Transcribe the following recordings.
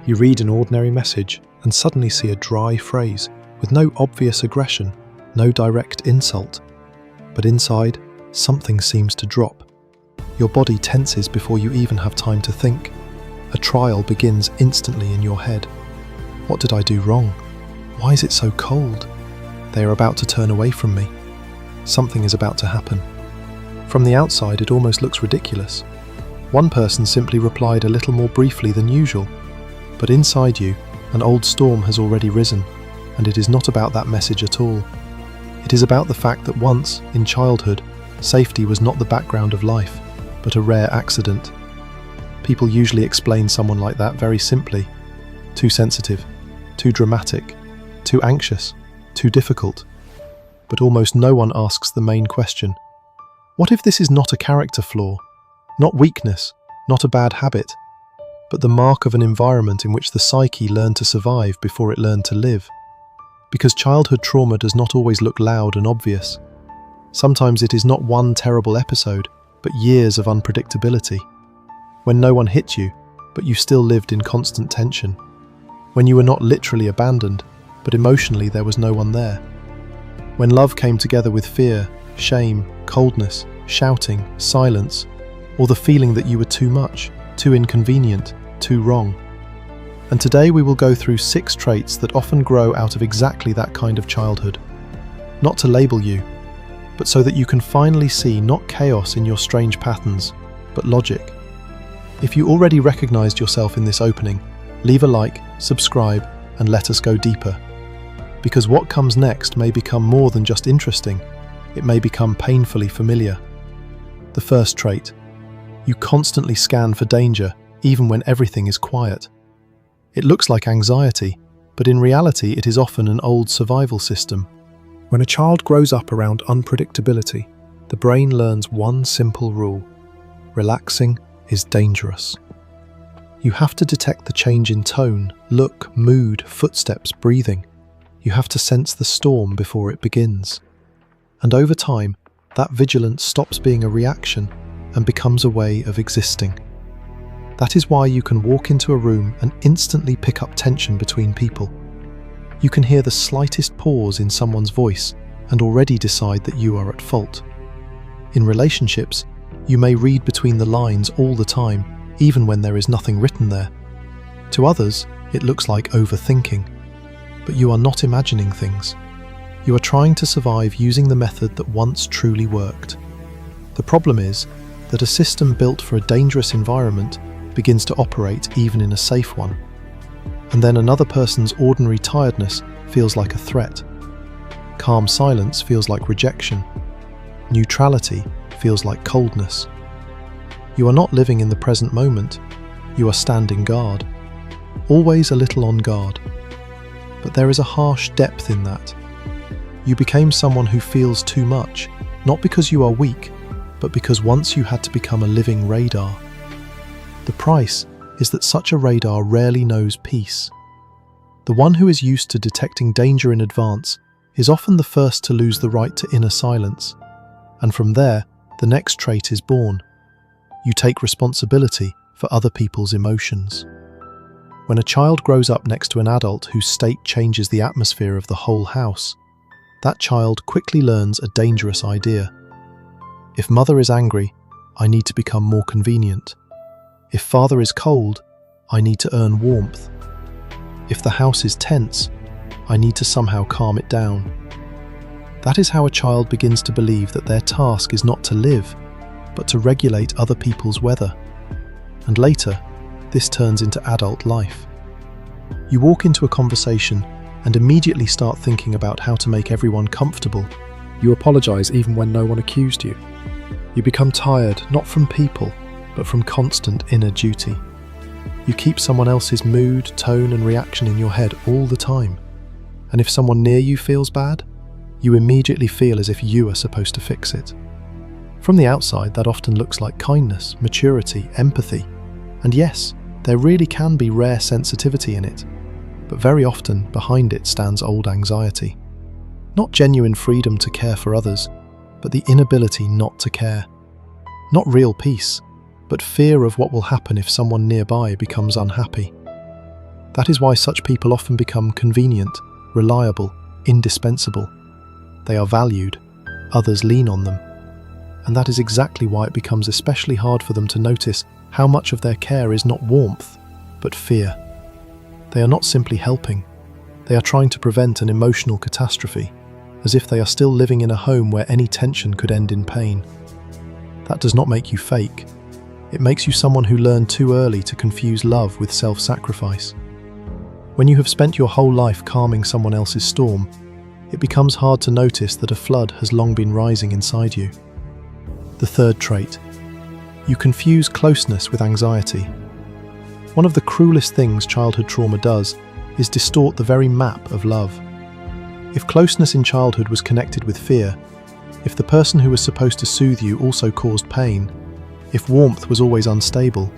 You read an ordinary message and suddenly see a dry phrase with no obvious aggression, no direct insult. But inside, something seems to drop. Your body tenses before you even have time to think. A trial begins instantly in your head. What did I do wrong? Why is it so cold? They are about to turn away from me. Something is about to happen. From the outside, it almost looks ridiculous. One person simply replied a little more briefly than usual. But inside you, an old storm has already risen, and it is not about that message at all. It is about the fact that once, in childhood, safety was not the background of life, but a rare accident. People usually explain someone like that very simply. Too sensitive, too dramatic, too anxious, too difficult. But almost no one asks the main question. What if this is not a character flaw, not weakness, not a bad habit, but the mark of an environment in which the psyche learned to survive before it learned to live? Because childhood trauma does not always look loud and obvious. Sometimes it is not one terrible episode, but years of unpredictability. When no one hit you, but you still lived in constant tension. When you were not literally abandoned, but emotionally there was no one there. When love came together with fear, shame, coldness, shouting, silence, or the feeling that you were too much, too inconvenient, too wrong. And today we will go through 6 traits that often grow out of exactly that kind of childhood. Not to label you, but so that you can finally see not chaos in your strange patterns, but logic. If you already recognized yourself in this opening, leave a like, subscribe, and let us go deeper. Because what comes next may become more than just interesting, it may become painfully familiar. The first trait. You constantly scan for danger, even when everything is quiet. It looks like anxiety, but in reality it is often an old survival system. When a child grows up around unpredictability, the brain learns one simple rule. Relaxing is dangerous. You have to detect the change in tone, look, mood, footsteps, breathing. You have to sense the storm before it begins. And over time, that vigilance stops being a reaction and becomes a way of existing. That is why you can walk into a room and instantly pick up tension between people. You can hear the slightest pause in someone's voice and already decide that you are at fault. In relationships, you may read between the lines all the time, even when there is nothing written there. To others, it looks like overthinking. But you are not imagining things. You are trying to survive using the method that once truly worked. The problem is that a system built for a dangerous environment begins to operate even in a safe one. And then another person's ordinary tiredness feels like a threat. Calm silence feels like rejection. Neutrality feels like coldness. You are not living in the present moment. You are standing guard. Always a little on guard. But there is a harsh depth in that. You became someone who feels too much, not because you are weak, but because once you had to become a living radar. The price is that such a radar rarely knows peace. The one who is used to detecting danger in advance is often the first to lose the right to inner silence. And from there, the next trait is born. You take responsibility for other people's emotions. When a child grows up next to an adult whose state changes the atmosphere of the whole house, that child quickly learns a dangerous idea. If mother is angry, I need to become more convenient. If father is cold, I need to earn warmth. If the house is tense, I need to somehow calm it down. That is how a child begins to believe that their task is not to live, but to regulate other people's weather. And later, this turns into adult life. You walk into a conversation and immediately start thinking about how to make everyone comfortable. You apologize even when no one accused you. You become tired, not from people, but from constant inner duty. You keep someone else's mood, tone, and reaction in your head all the time. And if someone near you feels bad, you immediately feel as if you are supposed to fix it. From the outside, that often looks like kindness, maturity, empathy. And yes, there really can be rare sensitivity in it, but very often behind it stands old anxiety. Not genuine freedom to care for others, but the inability not to care. Not real peace, but fear of what will happen if someone nearby becomes unhappy. That is why such people often become convenient, reliable, indispensable. They are valued, others lean on them. And that is exactly why it becomes especially hard for them to notice how much of their care is not warmth, but fear. They are not simply helping. They are trying to prevent an emotional catastrophe, as if they are still living in a home where any tension could end in pain. That does not make you fake. It makes you someone who learned too early to confuse love with self-sacrifice. When you have spent your whole life calming someone else's storm, it becomes hard to notice that a flood has long been rising inside you. The third trait. You confuse closeness with anxiety. One of the cruelest things childhood trauma does is distort the very map of love. If closeness in childhood was connected with fear, if the person who was supposed to soothe you also caused pain, if warmth was always unstable,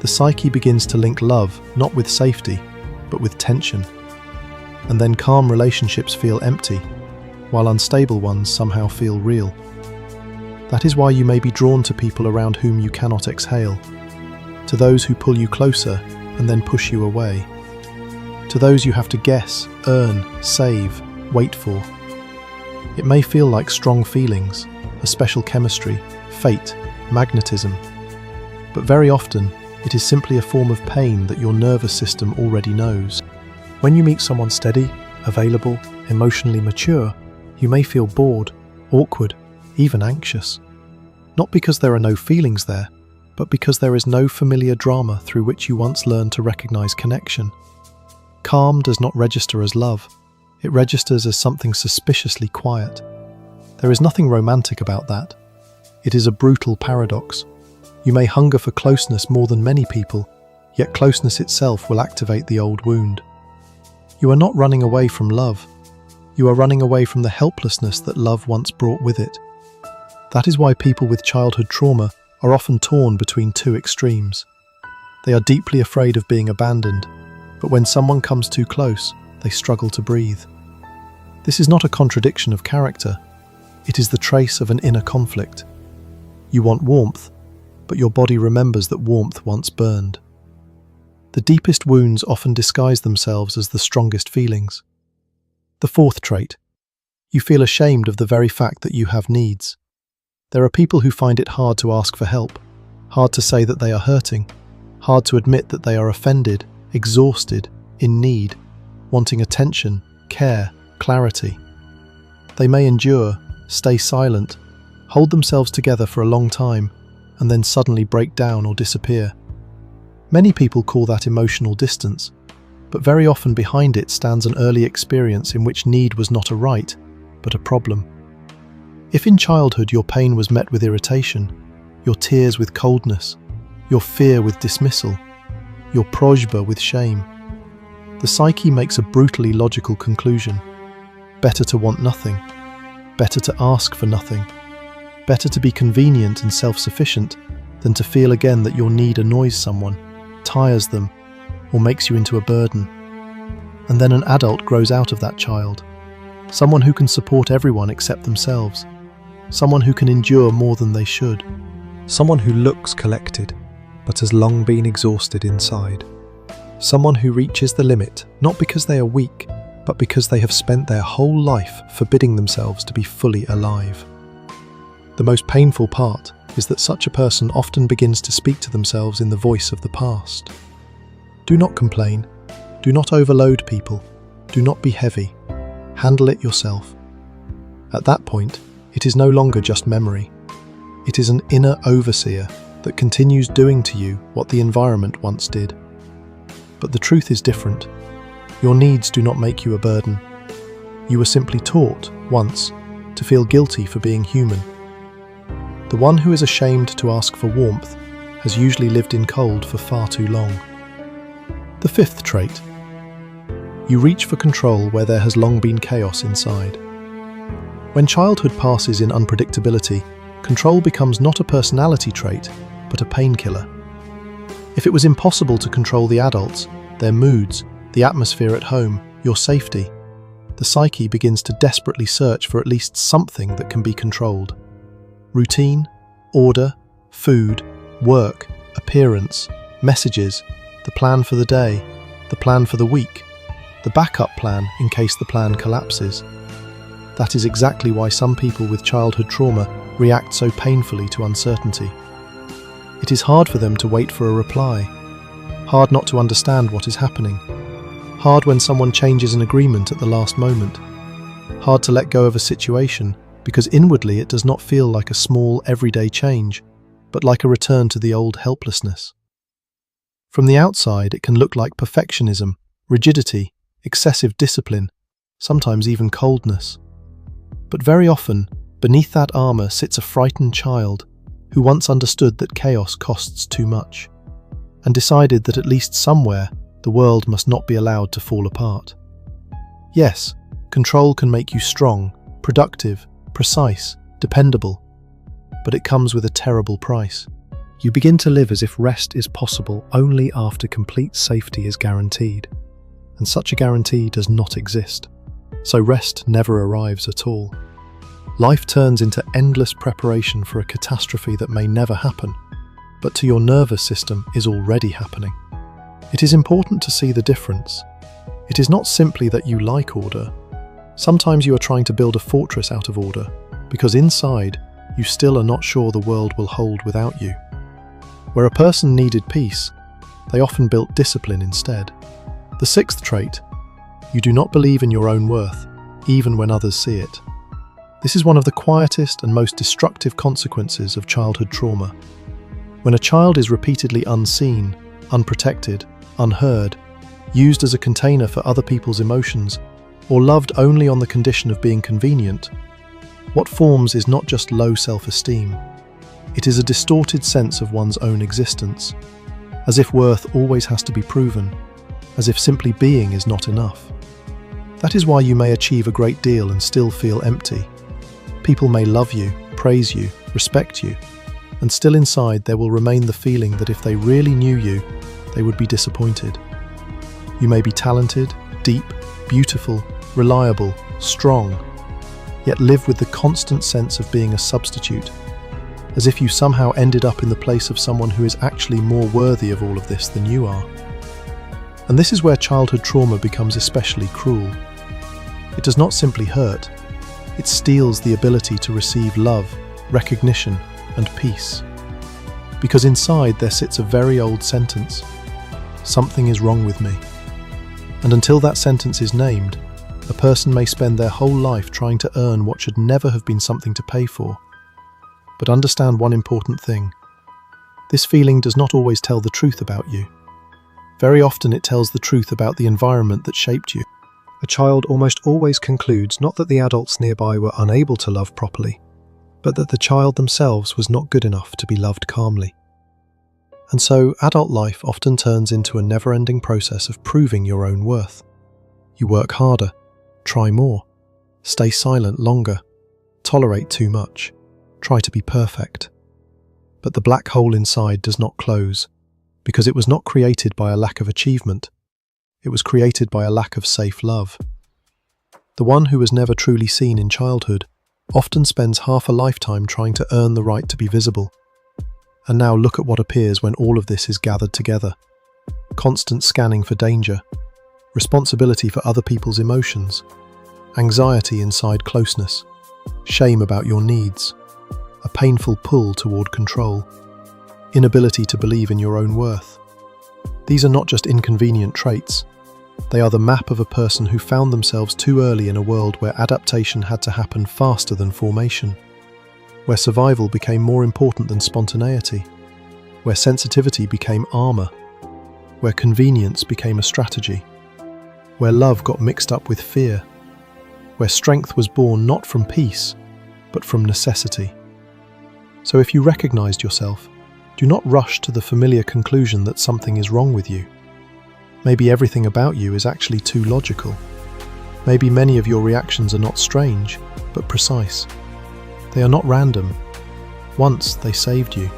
the psyche begins to link love not with safety, but with tension. And then calm relationships feel empty, while unstable ones somehow feel real. That is why you may be drawn to people around whom you cannot exhale, to those who pull you closer and then push you away, to those you have to guess, earn, save, wait for. It may feel like strong feelings, a special chemistry, fate, magnetism, but very often it is simply a form of pain that your nervous system already knows. When you meet someone steady, available, emotionally mature, you may feel bored, awkward, even anxious. Not because there are no feelings there, but because there is no familiar drama through which you once learned to recognize connection. Calm does not register as love. It registers as something suspiciously quiet. There is nothing romantic about that. It is a brutal paradox. You may hunger for closeness more than many people, yet closeness itself will activate the old wound. You are not running away from love. You are running away from the helplessness that love once brought with it. That is why people with childhood trauma are often torn between two extremes. They are deeply afraid of being abandoned, but when someone comes too close, they struggle to breathe. This is not a contradiction of character. It is the trace of an inner conflict. You want warmth, but your body remembers that warmth once burned. The deepest wounds often disguise themselves as the strongest feelings. The fourth trait. You feel ashamed of the very fact that you have needs. There are people who find it hard to ask for help, hard to say that they are hurting, hard to admit that they are offended, exhausted, in need, wanting attention, care, clarity. They may endure, stay silent, hold themselves together for a long time, and then suddenly break down or disappear. Many people call that emotional distance, but very often behind it stands an early experience in which need was not a right, but a problem. If in childhood your pain was met with irritation, your tears with coldness, your fear with dismissal, your projba with shame, the psyche makes a brutally logical conclusion. Better to want nothing, better to ask for nothing, better to be convenient and self-sufficient than to feel again that your need annoys someone, tires them, or makes you into a burden. And then an adult grows out of that child, someone who can support everyone except themselves, someone who can endure more than they should, someone who looks collected, but has long been exhausted inside, someone who reaches the limit not because they are weak, but because they have spent their whole life forbidding themselves to be fully alive. The most painful part is that such a person often begins to speak to themselves in the voice of the past. Do not complain. Do not overload people. Do not be heavy. Handle it yourself. At that point, it is no longer just memory. It is an inner overseer that continues doing to you what the environment once did. But the truth is different. Your needs do not make you a burden. You were simply taught, once, to feel guilty for being human. The one who is ashamed to ask for warmth has usually lived in cold for far too long. The fifth trait. You reach for control where there has long been chaos inside. When childhood passes in unpredictability, control becomes not a personality trait, but a painkiller. If it was impossible to control the adults, their moods, the atmosphere at home, your safety, the psyche begins to desperately search for at least something that can be controlled. Routine, order, food, work, appearance, messages, the plan for the day. the plan for the week, the backup plan in case the plan collapses. That is exactly why some people with childhood trauma react so painfully to uncertainty. It is hard for them to wait for a reply, hard not to understand what is happening, hard when someone changes an agreement at the last moment, hard to let go of a situation because inwardly it does not feel like a small, everyday change, but like a return to the old helplessness. From the outside, it can look like perfectionism, rigidity, excessive discipline, sometimes even coldness. But very often, beneath that armor sits a frightened child who once understood that chaos costs too much, and decided that at least somewhere the world must not be allowed to fall apart. Yes, control can make you strong, productive, precise, dependable, but it comes with a terrible price. You begin to live as if rest is possible only after complete safety is guaranteed, and such a guarantee does not exist. So rest never arrives at all. Life turns into endless preparation for a catastrophe that may never happen, but to your nervous system is already happening. It is important to see the difference. It is not simply that you like order. Sometimes you are trying to build a fortress out of order, because inside, you still are not sure the world will hold without you. Where a person needed peace, they often built discipline instead. The sixth trait: you do not believe in your own worth, even when others see it. This is one of the quietest and most destructive consequences of childhood trauma. When a child is repeatedly unseen, unprotected, unheard, used as a container for other people's emotions, or loved only on the condition of being convenient, what forms is not just low self-esteem. It is a distorted sense of one's own existence, as if worth always has to be proven, as if simply being is not enough. That is why you may achieve a great deal and still feel empty. People may love you, praise you, respect you, and still inside there will remain the feeling that if they really knew you, they would be disappointed. You may be talented, deep, beautiful, reliable, strong, yet live with the constant sense of being a substitute, as if you somehow ended up in the place of someone who is actually more worthy of all of this than you are. And this is where childhood trauma becomes especially cruel. It does not simply hurt, it steals the ability to receive love, recognition, and peace. Because inside there sits a very old sentence: something is wrong with me. And until that sentence is named, a person may spend their whole life trying to earn what should never have been something to pay for. But understand one important thing: this feeling does not always tell the truth about you. Very often it tells the truth about the environment that shaped you. A child almost always concludes not that the adults nearby were unable to love properly, but that the child themselves was not good enough to be loved calmly. And so adult life often turns into a never-ending process of proving your own worth. You work harder, try more, stay silent longer, tolerate too much, try to be perfect. But the black hole inside does not close, because it was not created by a lack of achievement. It was created by a lack of safe love. The one who was never truly seen in childhood often spends half a lifetime trying to earn the right to be visible. And now look at what appears when all of this is gathered together. Constant scanning for danger, responsibility for other people's emotions, anxiety inside closeness, shame about your needs, a painful pull toward control, inability to believe in your own worth. These are not just inconvenient traits. They are the map of a person who found themselves too early in a world where adaptation had to happen faster than formation, where survival became more important than spontaneity, where sensitivity became armor, where convenience became a strategy, where love got mixed up with fear, where strength was born not from peace, but from necessity. So if you recognized yourself, do not rush to the familiar conclusion that something is wrong with you. Maybe everything about you is actually too logical. Maybe many of your reactions are not strange, but precise. They are not random. Once they saved you.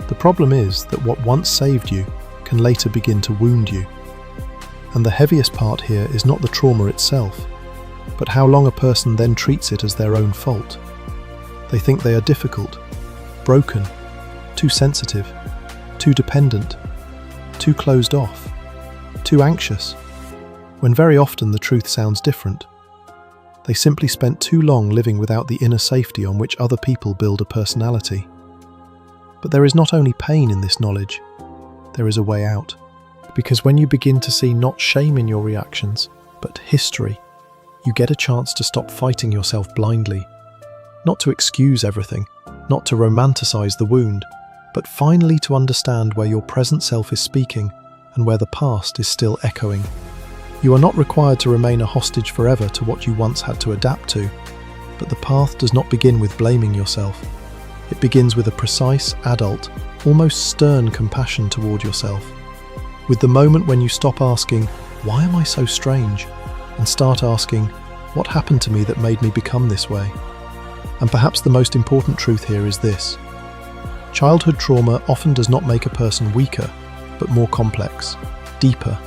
The problem is that what once saved you can later begin to wound you. And the heaviest part here is not the trauma itself, but how long a person then treats it as their own fault. They think they are difficult, broken, too sensitive, too dependent, too closed off. too anxious, when very often the truth sounds different. They simply spent too long living without the inner safety on which other people build a personality. But there is not only pain in this knowledge, there is a way out. Because when you begin to see not shame in your reactions, but history, you get a chance to stop fighting yourself blindly. Not to excuse everything, not to romanticize the wound, but finally to understand where your present self is speaking and where the past is still echoing. You are not required to remain a hostage forever to what you once had to adapt to, but the path does not begin with blaming yourself. It begins with a precise, adult, almost stern compassion toward yourself. With the moment when you stop asking, "Why am I so strange?" and start asking, "What happened to me that made me become this way?" And perhaps the most important truth here is this: childhood trauma often does not make a person weaker, but more complex, deeper,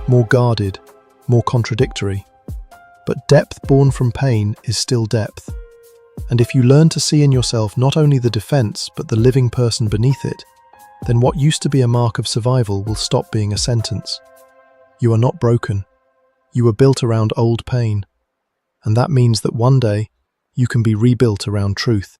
more guarded, more contradictory. But depth born from pain is still depth. And if you learn to see in yourself not only the defense, but the living person beneath it, then what used to be a mark of survival will stop being a sentence. You are not broken. You are built around old pain. And that means that one day, you can be rebuilt around truth.